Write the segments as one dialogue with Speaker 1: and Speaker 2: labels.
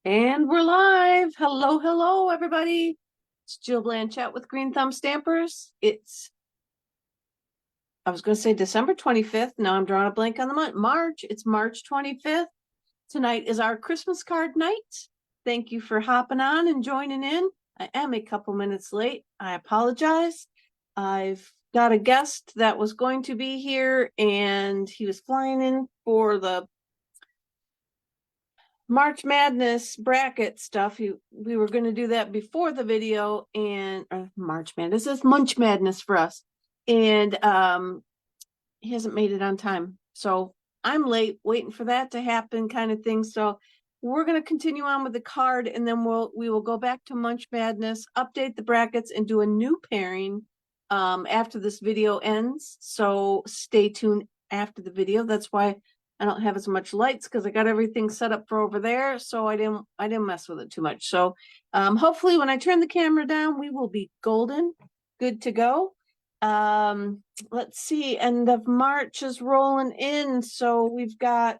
Speaker 1: And we're live. Hello, hello, everybody. It's Jill Blanchett with Green Thumb Stampers. I was going to say December 25th. Now I'm drawing a blank on the month. March. It's March 25th. Tonight is our Christmas card night. Thank you for hopping on and joining in. I am a couple minutes late. I apologize. I've got a guest that was going to be here and he was flying in for the March Madness bracket stuff. We were going to do that before the video, and March Madness is Munch Madness for us, and he hasn't made it on time, so I'm late waiting for that to happen, kind of thing. So we're going to continue on with the card, and then we will go back to Munch Madness, update the brackets, and do a new pairing after this video ends. So stay tuned after the video. That's why I don't have as much lights, because I got everything set up for over there, so I didn't mess with it too much. So hopefully when I turn the camera down, we will be golden, good to go. Let's see, end of March is rolling in, so we've got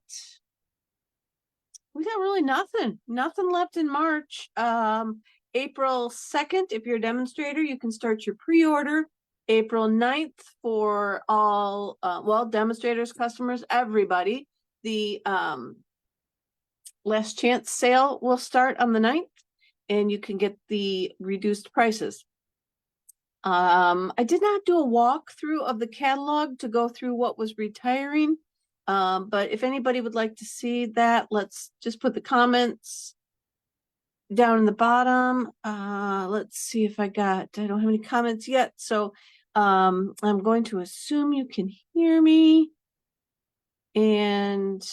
Speaker 1: really nothing left in March. April 2nd, if you're a demonstrator, you can start your pre-order. April 9th for all demonstrators, customers, everybody. The last chance sale will start on the 9th, and you can get the reduced prices. I did not do a walkthrough of the catalog to go through what was retiring. But if anybody would like to see that, let's just put the comments down in the bottom. Let's see if I don't have any comments yet. So I'm going to assume you can hear me, and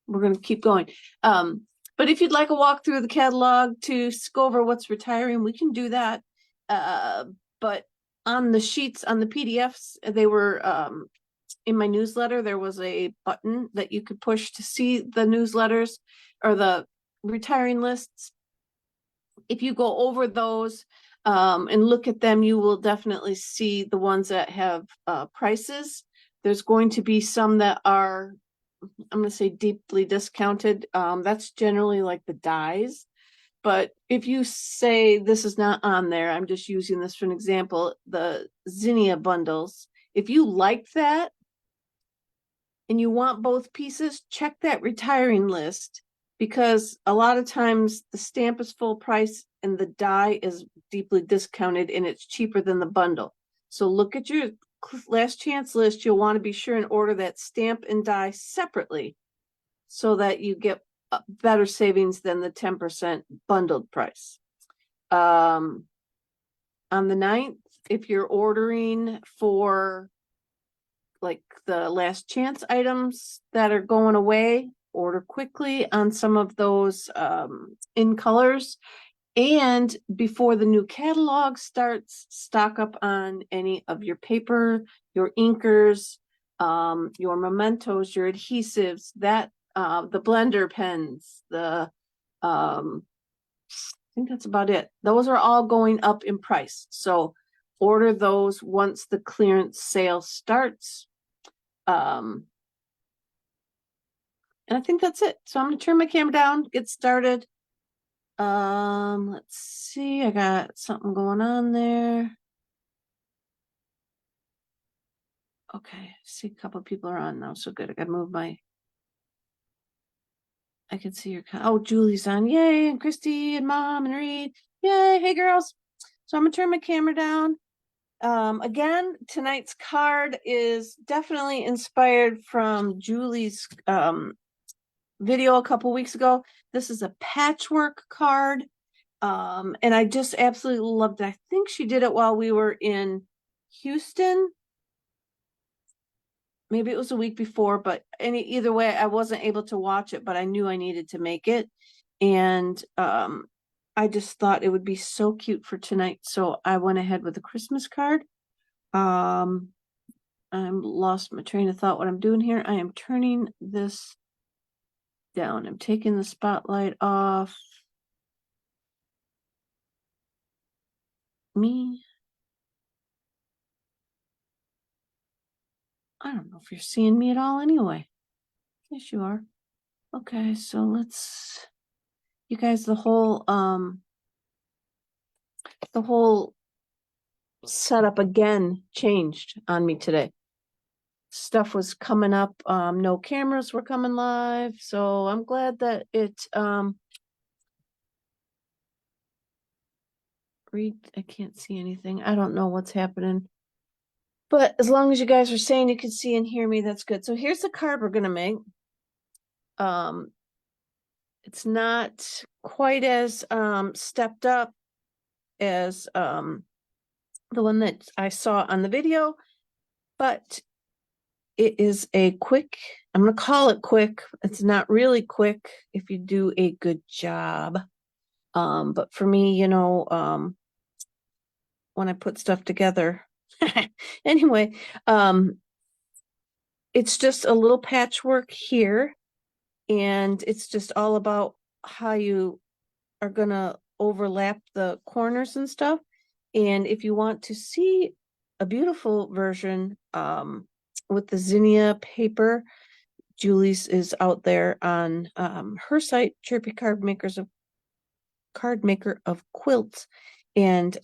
Speaker 1: we're going to keep going. But if you'd like a walkthrough of the catalog to go over what's retiring, we can do that. But on the sheets, on the PDFs, they were in my newsletter, there was a button that you could push to see the newsletters or the retiring lists. If you go over those and look at them, you will definitely see the ones that have prices. There's going to be some that are, I'm going to say, deeply discounted. That's generally like the dies. But if you say this is not on there, I'm just using this for an example, the Zinnia bundles. If you like that and you want both pieces, check that retiring list, because a lot of times the stamp is full price and the die is deeply discounted and it's cheaper than the bundle. So look at your last chance list. You'll want to be sure and order that stamp and die separately so that you get better savings than the 10% bundled price. On the 9th, if you're ordering for like the last chance items that are going away, order quickly on some of those in colors. And before the new catalog starts, stock up on any of your paper, your inkers, your mementos, your adhesives, that the blender pens, I think that's about it. Those are all going up in price. So order those once the clearance sale starts. And I think that's it. So I'm going to turn my camera down, get started. Let's see. I got something going on there. Okay. I see a couple of people are on now. So good. I got to move I can see your, Julie's on. Yay. And Christy and Mom and Reed. Yay. Hey, girls. So I'm going to turn my camera down. Again, tonight's card is definitely inspired from Julie's video a couple weeks ago. This is a patchwork card. And I just absolutely loved it. I think she did it while we were in Houston. Maybe it was a week before, but either way, I wasn't able to watch it, but I knew I needed to make it. And I just thought it would be so cute for tonight. So I went ahead with a Christmas card. I'm lost my train of thought what I'm doing here. I am turning this down. I'm taking the spotlight off me. I don't know if you're seeing me at all anyway. Yes, you are. Okay, so let's, You guys, the whole setup again changed on me today. Stuff was coming up, no cameras were coming live, so I'm glad that it, I can't see anything. I don't know what's happening. But as long as you guys are saying you can see and hear me, that's good. So here's the card we're gonna make. It's not quite as stepped up as the one that I saw on the video, but it is a quick, I'm gonna call it quick. It's not really quick if you do a good job. But for me, you know, when I put stuff together, anyway, it's just a little patchwork here, and it's just all about how you are gonna overlap the corners and stuff. And if you want to see a beautiful version with the zinnia paper, Julie's is out there on her site, Chirpy Card Maker of Quilts, and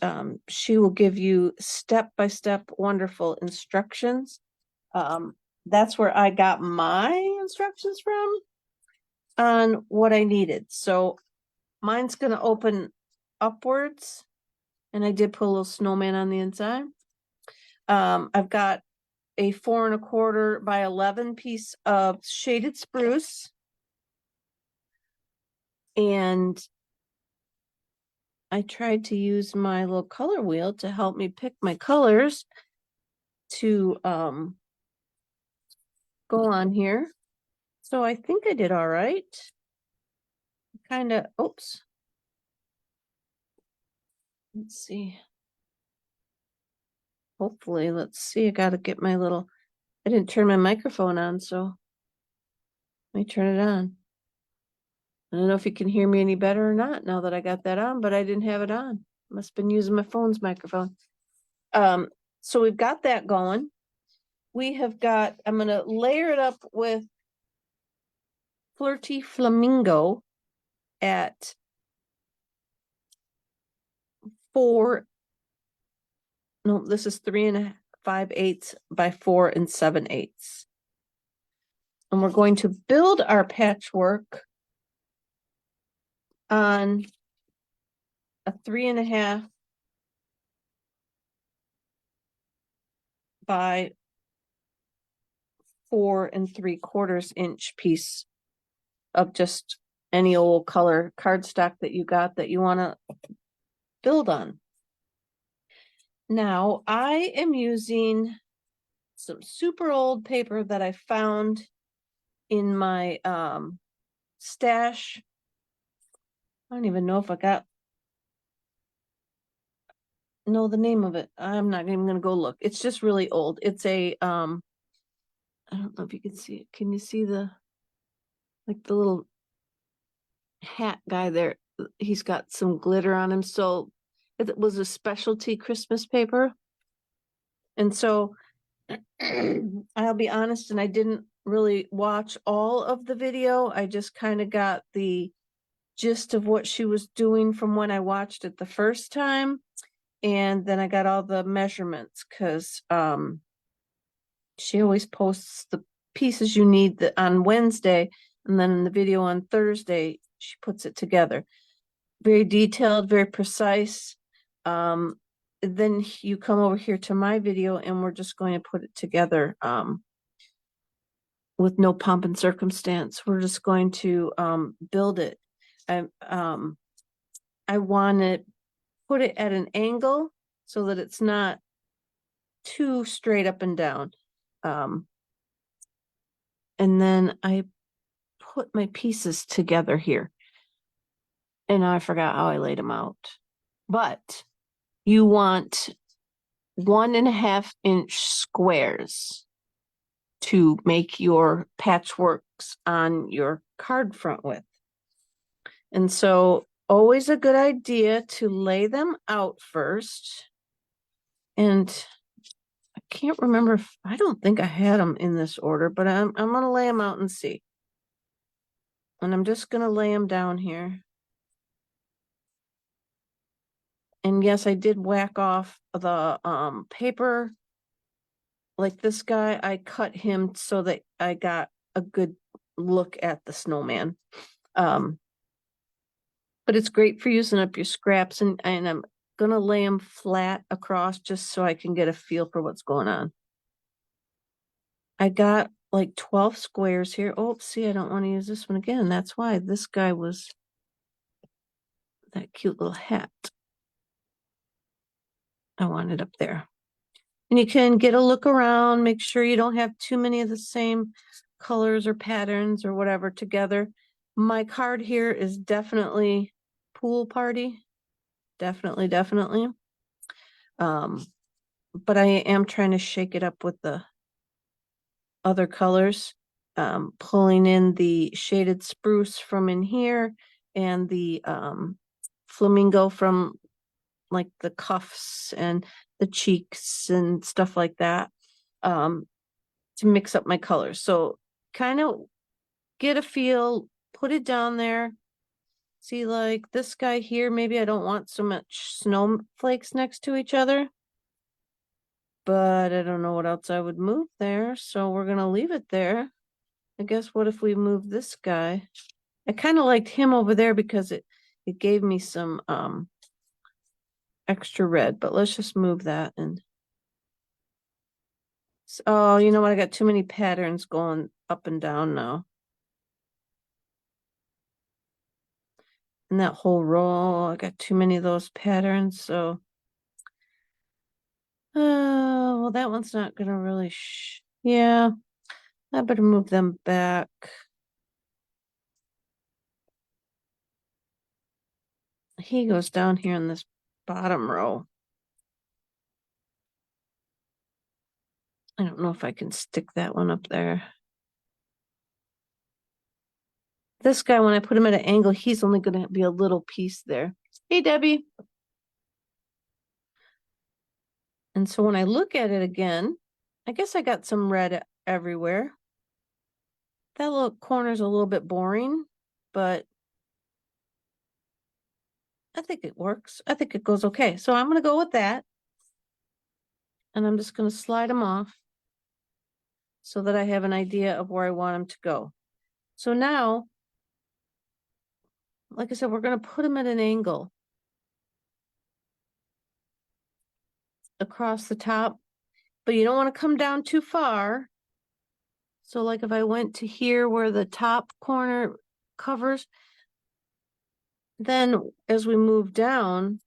Speaker 1: she will give you step-by-step wonderful instructions. That's where I got my instructions from on what I needed. So mine's gonna open upwards, and I did put a little snowman on the inside. I've got a 4 1/4 by 11 piece of shaded spruce, and I tried to use my little color wheel to help me pick my colors to go on here. So I think I did all right. Kind of, oops. Let's see. Hopefully, let's see. I got to get my little, I didn't turn my microphone on, so let me turn it on. I don't know if you can hear me any better or not now that I got that on, but I didn't have it on. Must have been using my phone's microphone. So we've got that going. We have got, I'm going to layer it up with Flirty Flamingo at 4. No, this is 3 5/8 by 4 7/8. And we're going to build our patchwork on a 3.5 by 4 3/4 inch piece of just any old color cardstock that you got that you want to build on. Now I am using some super old paper that I found in my stash. I don't even know if I know the name of it. I'm not even gonna go look. It's just really old. It's a I don't know if you can see it. Can you see the little hat guy there? He's got some glitter on him. So it was a specialty Christmas paper. And so I'll be honest, and I didn't really watch all of the video. I just kind of got the gist of what she was doing from when I watched it the first time. And then I got all the measurements because she always posts the pieces you need on Wednesday, and then in the video on Thursday, she puts it together. Very detailed, very precise. Then you come over here to my video and we're just going to put it together with no pomp and circumstance. We're just going to build it. I want to put it at an angle so that it's not too straight up and down. And then I put my pieces together here. And I forgot how I laid them out. But you want 1.5 inch squares to make your patchworks on your card front with. And so always a good idea to lay them out first. And I can't remember if, I don't think I had them in this order, but I'm going to lay them out and see. And I'm just going to lay them down here. And yes, I did whack off the paper. Like this guy, I cut him so that I got a good look at the snowman. But it's great for using up your scraps, and I'm gonna lay them flat across just so I can get a feel for what's going on. I got like 12 squares here. Oh, see, I don't want to use this one again. That's why this guy was that cute little hat. I want it up there. And you can get a look around, make sure you don't have too many of the same colors or patterns or whatever together. My card here is definitely pool party. Definitely, definitely. But I am trying to shake it up with the other colors. Pulling in the shaded spruce from in here and the flamingo from like the cuffs and the cheeks and stuff like that, to mix up my colors. So kind of get a feel, put it down there. See, like this guy here, maybe I don't want so much snowflakes next to each other, but I don't know what else I would move there. So we're gonna leave it there. I guess what if we move this guy? I kind of liked him over there because it gave me some extra red, but let's just move that. And oh, you know what? I got too many patterns going up and down now. And that whole row, I got too many of those patterns, so well, that one's not gonna really yeah, I better move them back. He goes down here in this bottom row. I don't know if I can stick that one up there. This guy, when I put him at an angle, he's only gonna be a little piece there. Hey, Debbie. And so when I look at it again, I guess I got some red everywhere. That little corner's a little bit boring, but I think it works. I think it goes okay. So I'm going to go with that. And I'm just going to slide them off so that I have an idea of where I want them to go. So now, like I said, we're going to put them at an angle across the top, but you don't want to come down too far. So like if I went to here where the top corner covers, then as we move down,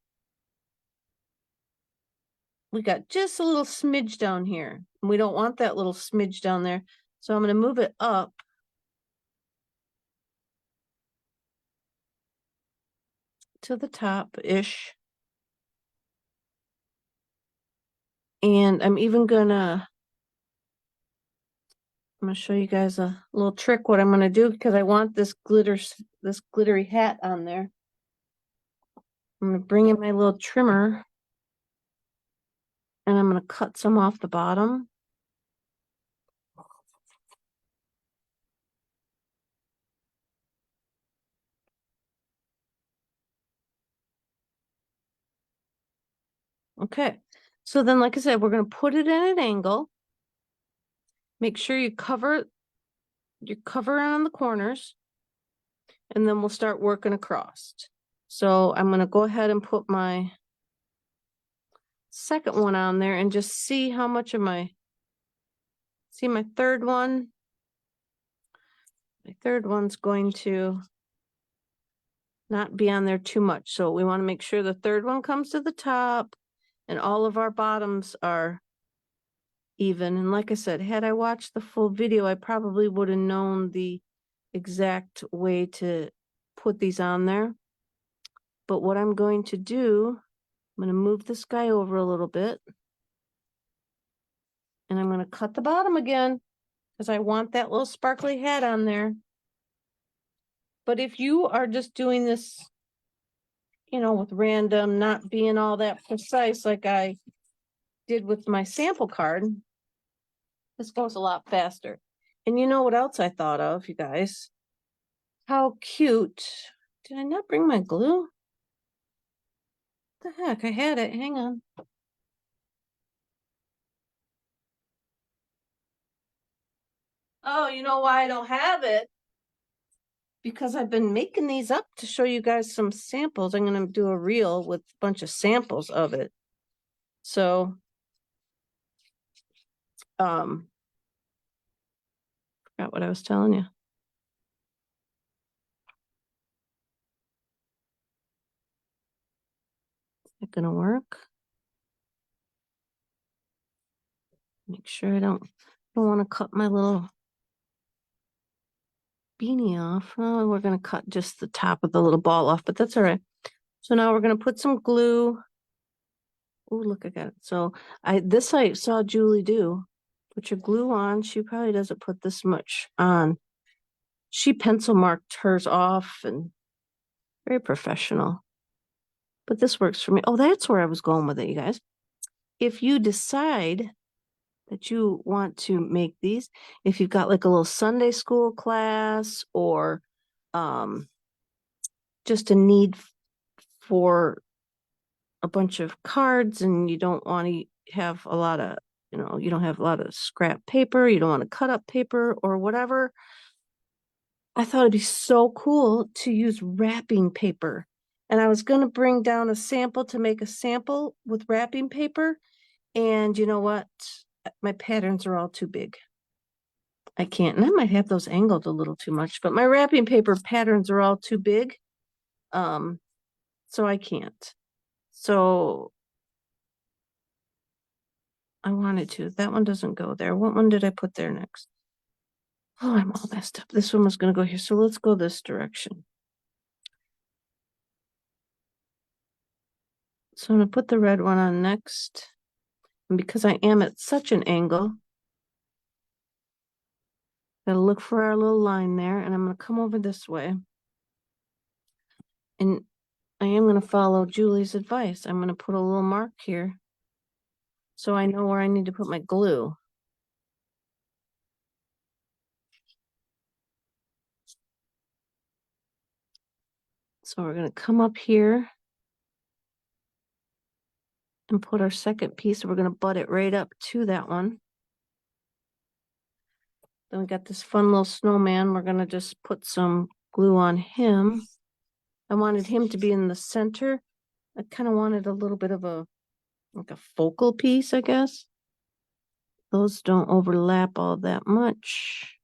Speaker 1: we got just a little smidge down here. And we don't want that little smidge down there. So I'm going to move it up. To the top-ish. And I'm even gonna, I'm gonna show you guys a little trick what I'm gonna do because I want this glittery hat on there. I'm gonna bring in my little trimmer and I'm gonna cut some off the bottom. Okay, so then like I said, we're gonna put it at an angle. Make sure you cover on the corners, and then we'll start working across. So I'm gonna go ahead and put my second one on there and just see how much of my third one. My third one's going to not be on there too much. So we want to make sure the third one comes to the top and all of our bottoms are even. And like I said, had I watched the full video, I probably would have known the exact way to put these on there. But what I'm going to do, I'm going to move this guy over a little bit. And I'm going to cut the bottom again because I want that little sparkly hat on there. But if you are just doing this, you know, with random, not being all that precise like I did with my sample card, this goes a lot faster. And you know what else I thought of, you guys? How cute. Did I not bring my glue? The heck, I had it, hang on. Oh, you know why I don't have it? Because I've been making these up to show you guys some samples. I'm gonna do a reel with a bunch of samples of it. So, forgot what I was telling you. Is it gonna work? Make sure I don't want to cut my little beanie off. Oh, we're gonna cut just the top of the little ball off, but that's all right. So now we're gonna put some glue. Oh, look, I got it. So I saw Julie do. Put your glue on. She probably doesn't put this much on. She pencil marked hers off and very professional. But this works for me. Oh, that's where I was going with it, you guys. If you decide that you want to make these, if you've got like a little Sunday school class or just a need for a bunch of cards and you don't want to have a lot of, you don't have a lot of scrap paper, you don't want to cut up paper or whatever, I thought it'd be so cool to use wrapping paper. And I was going to bring down a sample to make a sample with wrapping paper. And you know what? My patterns are all too big. I can't, and I might have those angled a little too much, but my wrapping paper patterns are all too big. So I can't. So I wanted to. That one doesn't go there. What one did I put there next? Oh, I'm all messed up. This one was going to go here. So let's go this direction. So I'm going to put the red one on next. And because I am at such an angle, gotta look for our little line there. And I'm going to come over this way. And I am going to follow Julie's advice. I'm going to put a little mark here so I know where I need to put my glue. So we're going to come up here and put our second piece. We're going to butt it right up to that one. Then we got this fun little snowman. We're going to just put some glue on him. I wanted him to be in the center. I kind of wanted a little bit of like a focal piece, I guess. Those don't overlap all that much,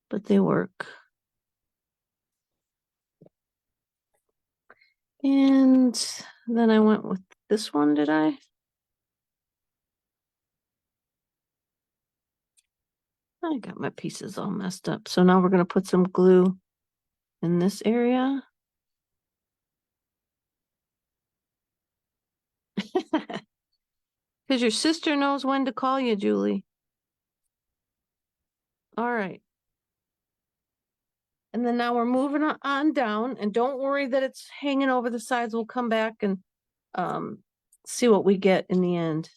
Speaker 1: but they work. And then I went with this one, did I? I got my pieces all messed up. So now we're going to put some glue in this area. Because your sister knows when to call you, Julie. All right. And then now we're moving on down, and don't worry that it's hanging over the sides. We'll come back and see what we get in the end.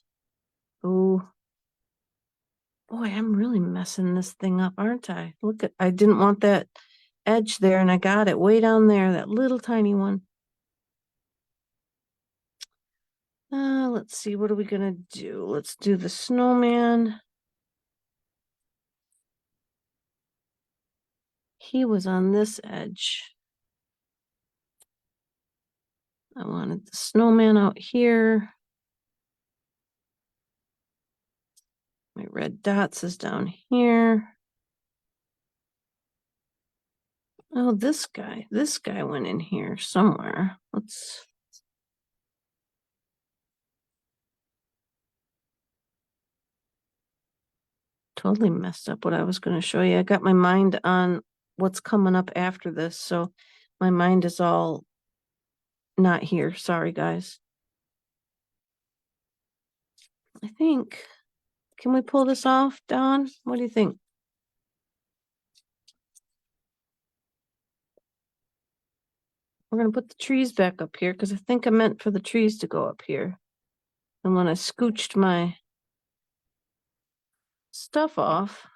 Speaker 1: Oh, boy, I'm really messing this thing up, aren't I? Look at, I didn't want that edge there, and I got it way down there, that little tiny one. Let's see, what are we gonna do? Let's do the snowman. He was on this edge. I wanted the snowman out here. My red dots is down here. Oh, this guy went in here somewhere. Let's. Totally messed up what I was going to show you. I got my mind on what's coming up after this, so my mind is all not here. Sorry, guys. I think, can we pull this off, Dawn? What do you think? We're going to put the trees back up here because I think I meant for the trees to go up here. And when I scooched my stuff off,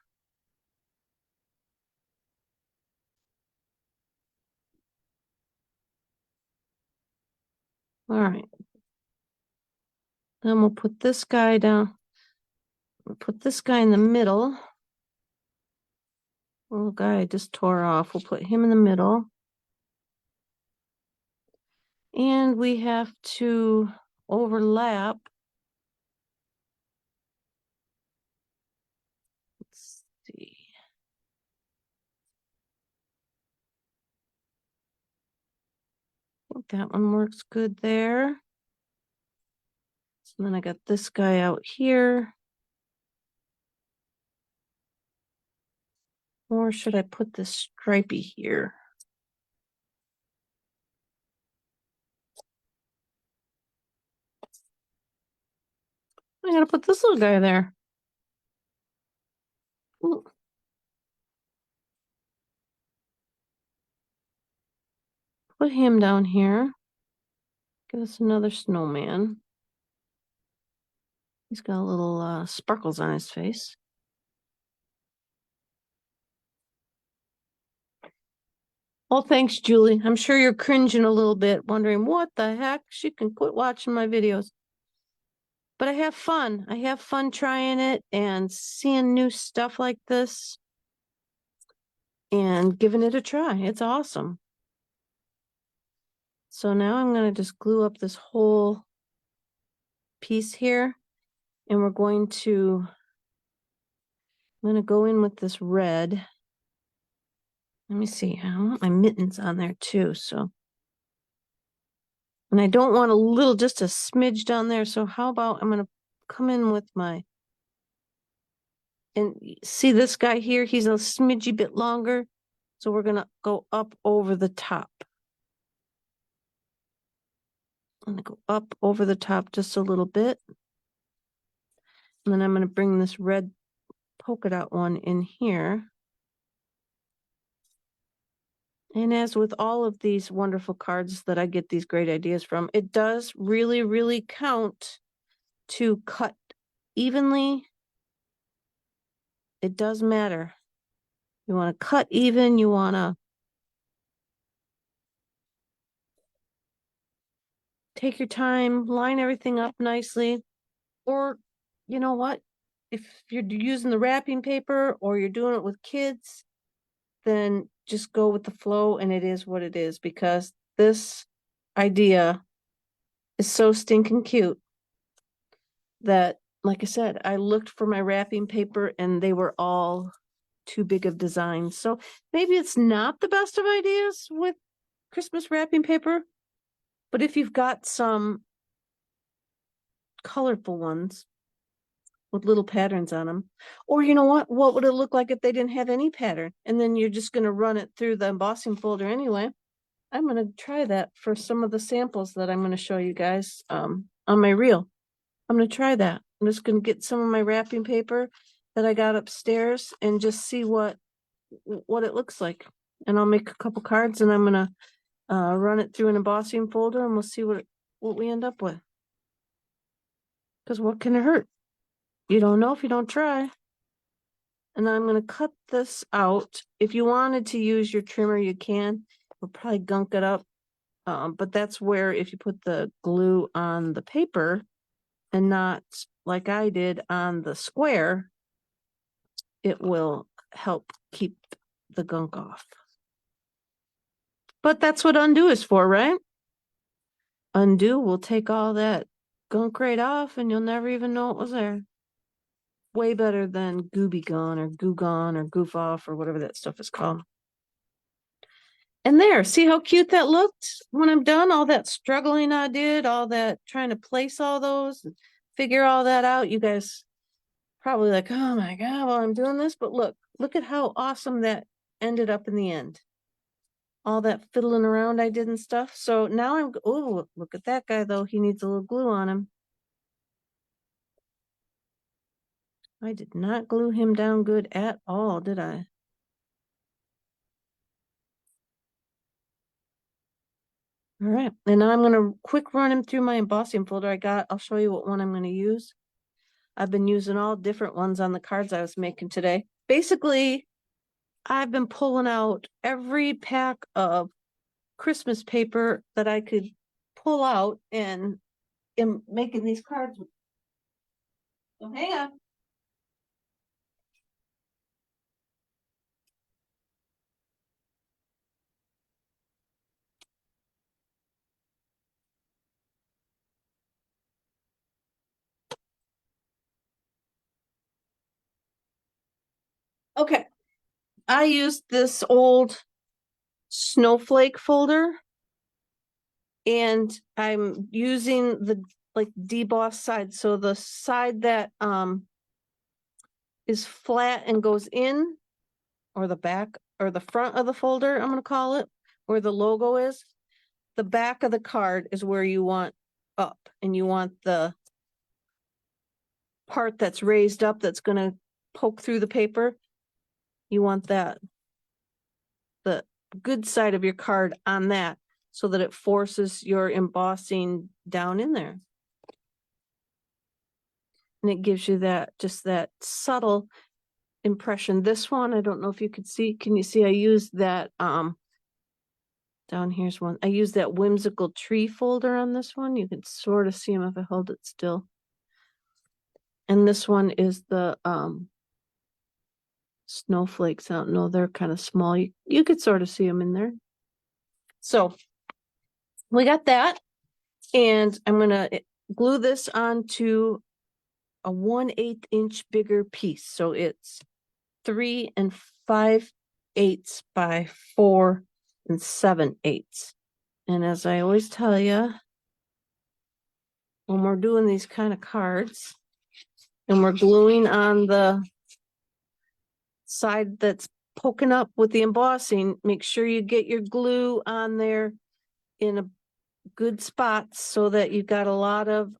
Speaker 1: All right. Then we'll put this guy down. We'll put this guy in the middle. Little guy I just tore off. We'll put him in the middle. And we have to overlap. Let's see. I think that one works good there. So then I got this guy out here. Or should I put this stripey here? I gotta put this little guy there. Ooh. Put him down here. Give us another snowman. He's got a little sparkles on his face. Oh, thanks, Julie. I'm sure you're cringing a little bit, wondering what the heck? She can quit watching my videos. But I have fun. I have fun trying it and seeing new stuff like this and giving it a try. It's awesome. So now I'm going to just glue up this whole piece here, and I'm going to go in with this red. Let me see. I want my mittens on there too, so. And I don't want just a smidge down there. So how about I'm going to come in with my, and see this guy here, he's a smidgy bit longer. So we're going to go up over the top. I'm going to go up over the top just a little bit. And then I'm going to bring this red polka dot one in here. And as with all of these wonderful cards that I get these great ideas from, it does really, really count to cut evenly. It does matter. You want to cut even, you want to take your time, line everything up nicely. Or, you know what? If you're using the wrapping paper or you're doing it with kids, then just go with the flow, and it is what it is, because this idea is so stinking cute that, like I said, I looked for my wrapping paper and they were all too big of designs. So maybe it's not the best of ideas with Christmas wrapping paper, but if you've got some colorful ones with little patterns on them, or you know what would it look like if they didn't have any pattern, and then you're just going to run it through the embossing folder anyway. I'm going to try that for some of the samples that I'm going to show you guys on my reel. I'm going to try that. I'm just going to get some of my wrapping paper that I got upstairs and just see what it looks like. And I'll make a couple cards, and I'm going to run it through an embossing folder, and we'll see what we end up with. Because what can it hurt? You don't know if you don't try. And then I'm going to cut this out. If you wanted to use your trimmer, you can. We'll probably gunk it up. But that's where, if you put the glue on the paper and not like I did on the square, it will help keep the gunk off. But that's what undo is for, right? Undo will take all that gunk right off, and you'll never even know it was there. Way better than Gooby Gone or Goo Gone or Goof Off or whatever that stuff is called. And there, see how cute that looked when I'm done? All that struggling I did, all that trying to place all those, and figure all that out. You guys probably like, oh my God, while I'm doing this, but look at how awesome that ended up in the end. All that fiddling around I did and stuff. So now oh, look at that guy though. He needs a little glue on him. I did not glue him down good at all, did I? All right, and now I'm going to quick run him through my embossing folder. I'll show you what one I'm going to use. I've been using all different ones on the cards I was making today. Basically, I've been pulling out every pack of Christmas paper that I could pull out and am making these cards. So hang on. Okay, I used this old snowflake folder, and I'm using the like deboss side. So the side that is flat and goes in, or the back or the front of the folder, I'm gonna call it, where the logo is. The back of the card is where you want up, and you want the part that's raised up that's gonna poke through the paper. You want that, the good side of your card on that, so that it forces your embossing down in there. And it gives you that, just that subtle impression. This one, I don't know if you could see, can you see I used that, down here's one. I used that whimsical tree folder on this one. You can sort of see them if I hold it still. And this one is the, snowflakes. I don't know, they're kind of small. You could sort of see them in there. So we got that, and I'm gonna glue this onto a 1/8 inch bigger piece. So it's 3 5/8 by 4 7/8. And as I always tell you, when we're doing these kind of cards and we're gluing on the side that's poking up with the embossing, make sure you get your glue on there in a good spot so that you got a lot of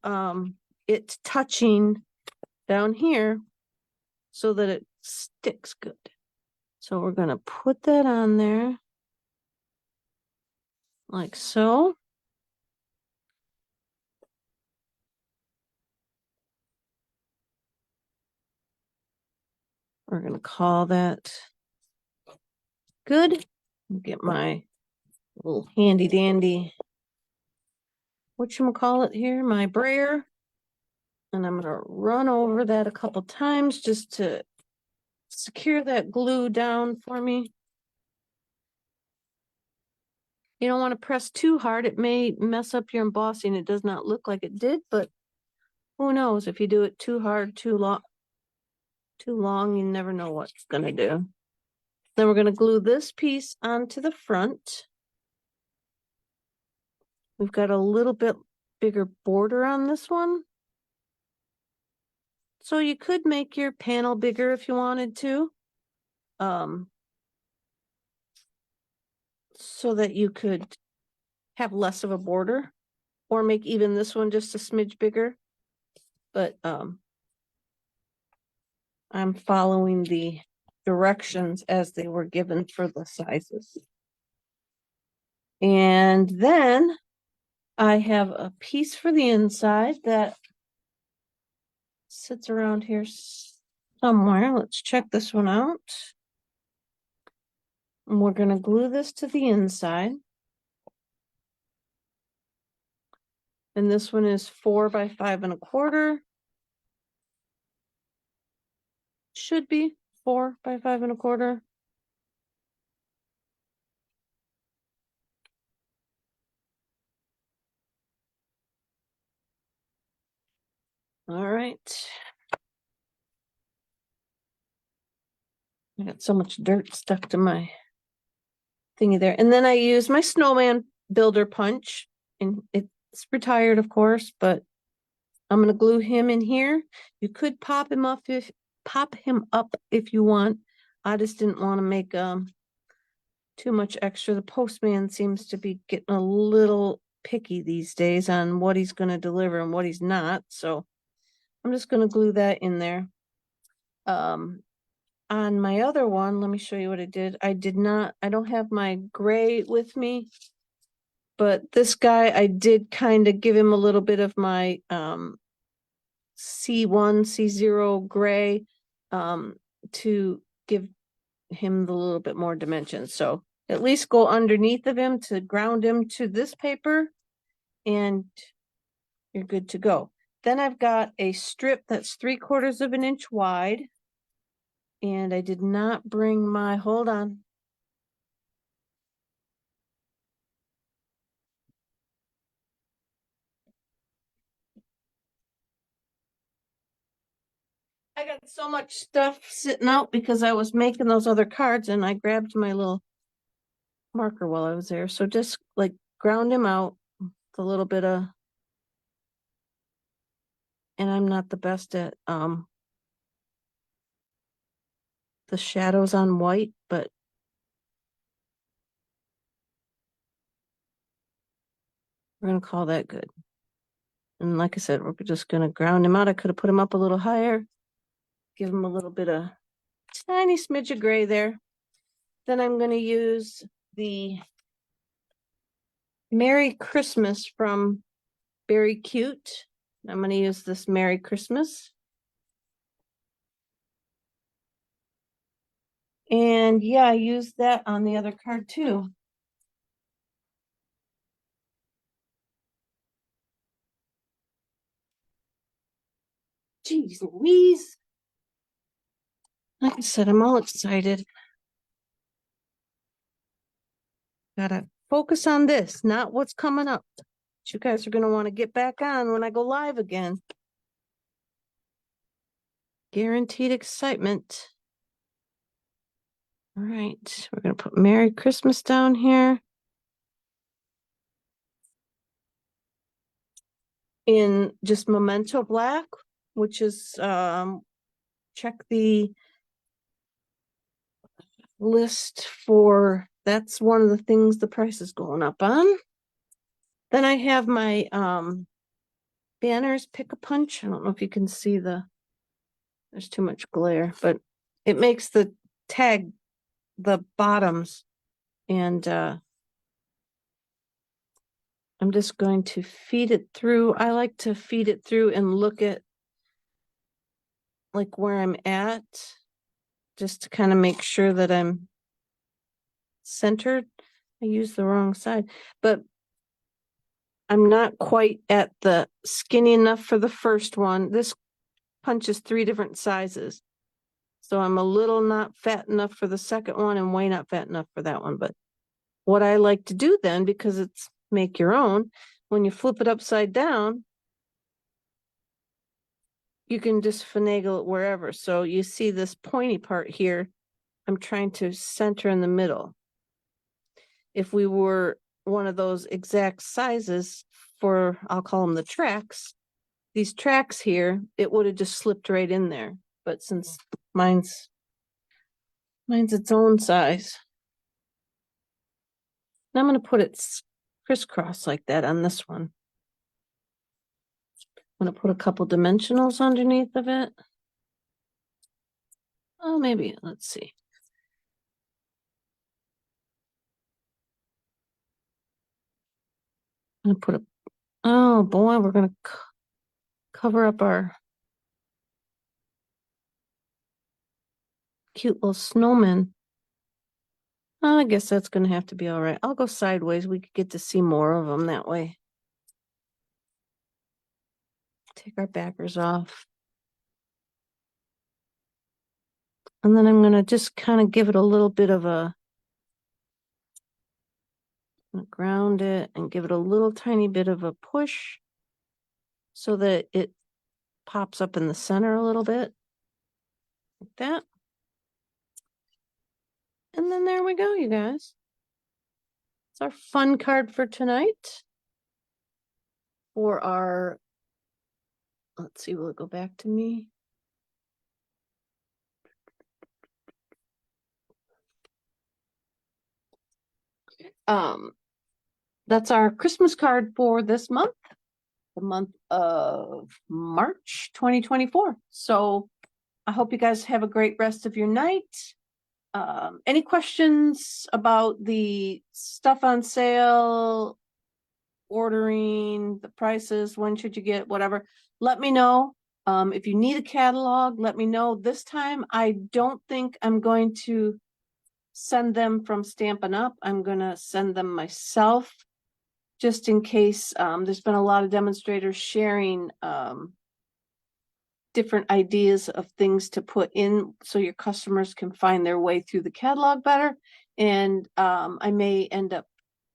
Speaker 1: it touching down here so that it sticks good. So we're gonna put that on there like so. We're gonna call that good. Get my little handy dandy, whatchamacallit here, my brayer. And I'm gonna run over that a couple times just to secure that glue down for me. You don't want to press too hard. It may mess up your embossing. It does not look like it did, but who knows? If you do it too hard, too long, you never know what it's gonna do. Then we're gonna glue this piece onto the front. We've got a little bit bigger border on this one. So you could make your panel bigger if you wanted to. So that you could have less of a border, or make even this one just a smidge bigger. But I'm following the directions as they were given for the sizes. And then I have a piece for the inside that sits around here somewhere. Let's check this one out. And we're going to glue this to the inside. And this one is 4 by 5 1/4. Should be 4 by 5 1/4. All right. I got so much dirt stuck to my thingy there. And then I use my snowman builder punch, and it's retired, of course, but I'm going to glue him in here. You could pop him up if you want. I just didn't want to make too much extra. The postman seems to be getting a little picky these days on what he's going to deliver and what he's not. So I'm just going to glue that in there. On my other one, let me show you what I did. I don't have my gray with me, but this guy, I did kind of give him a little bit of my C1, C0 gray to give him the little bit more dimension. So at least go underneath of him to ground him to this paper. and you're good to go. Then I've got a strip that's 3/4 of an inch wide. And I did not bring my, hold on. I got so much stuff sitting out because I was making those other cards and I grabbed my little marker while I was there. So just like ground him out with a little bit of, and I'm not the best at the shadows on white, but we're gonna call that good. And like I said, we're just gonna ground him out. I could have put him up a little higher, give him a little bit of tiny smidge of gray there. Then I'm gonna use the Merry Christmas from Very Cute. I'm gonna use this Merry Christmas. And yeah, I used that on the other card too. Jeez Louise. Like I said, I'm all excited. Gotta focus on this, not what's coming up. You guys are gonna want to get back on when I go live again. Guaranteed excitement. All right, we're gonna put Merry Christmas down here. In just Memento Black, which is check the list for, that's one of the things the price is going up on. Then I have my banners pick a punch. I don't know if you can see there's too much glare, but it makes the tag the bottoms, and I'm just going to feed it through. I like to feed it through and look at like where I'm at, just to kind of make sure that I'm centered. I used the wrong side, but I'm not quite at the skinny enough for the first one. This punches 3 different sizes. So I'm a little not fat enough for the second one and way not fat enough for that one. But what I like to do then, because it's make your own, when you flip it upside down, you can just finagle it wherever. So you see this pointy part here, I'm trying to center in the middle. If we were one of those exact sizes for, I'll call them the tracks, these tracks here, it would have just slipped right in there. But since mine's its own size, I'm going to put it crisscross like that on this one. I'm going to put a couple dimensionals underneath of it. Oh, maybe, let's see. I'm going to put a, oh boy, we're going to cover up our cute little snowman. I guess that's going to have to be all right. I'll go sideways. We could get to see more of them that way. Take our backers off. And then I'm going to just kind of give it a little bit of a, ground it and give it a little tiny bit of a push so that it pops up in the center a little bit. Like that. And then there we go, you guys. It's our fun card for tonight. For our, let's see, will it go back to me? That's our Christmas card for this month, the month of March 2024. So I hope you guys have a great rest of your night. Any questions about the stuff on sale, ordering, the prices, when should you get, whatever, let me know. If you need a catalog, let me know. This time, I don't think I'm going to send them from Stampin' Up. I'm gonna send them myself, just in case, there's been a lot of demonstrators sharing, different ideas of things to put in so your customers can find their way through the catalog better. And I may end up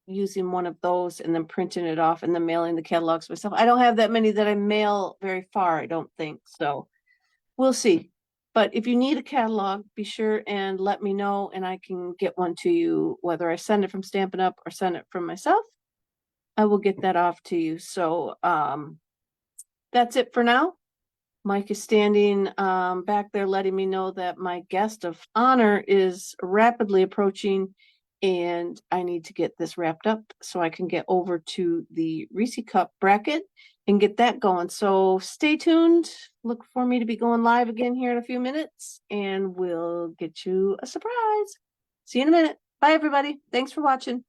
Speaker 1: using one of those and then printing it off and then mailing the catalogs myself. I don't have that many that I mail very far, I don't think. So we'll see. But if you need a catalog, be sure and let me know and I can get one to you, whether I send it from Stampin' Up or send it from myself. I will get that off to you. So that's it for now. Mike is standing back there letting me know that my guest of honor is rapidly approaching and I need to get this wrapped up so I can get over to the Reese Cup bracket and get that going. So stay tuned. Look for me to be going live again here in a few minutes and we'll get you a surprise. See you in a minute. Bye, everybody. Thanks for watching.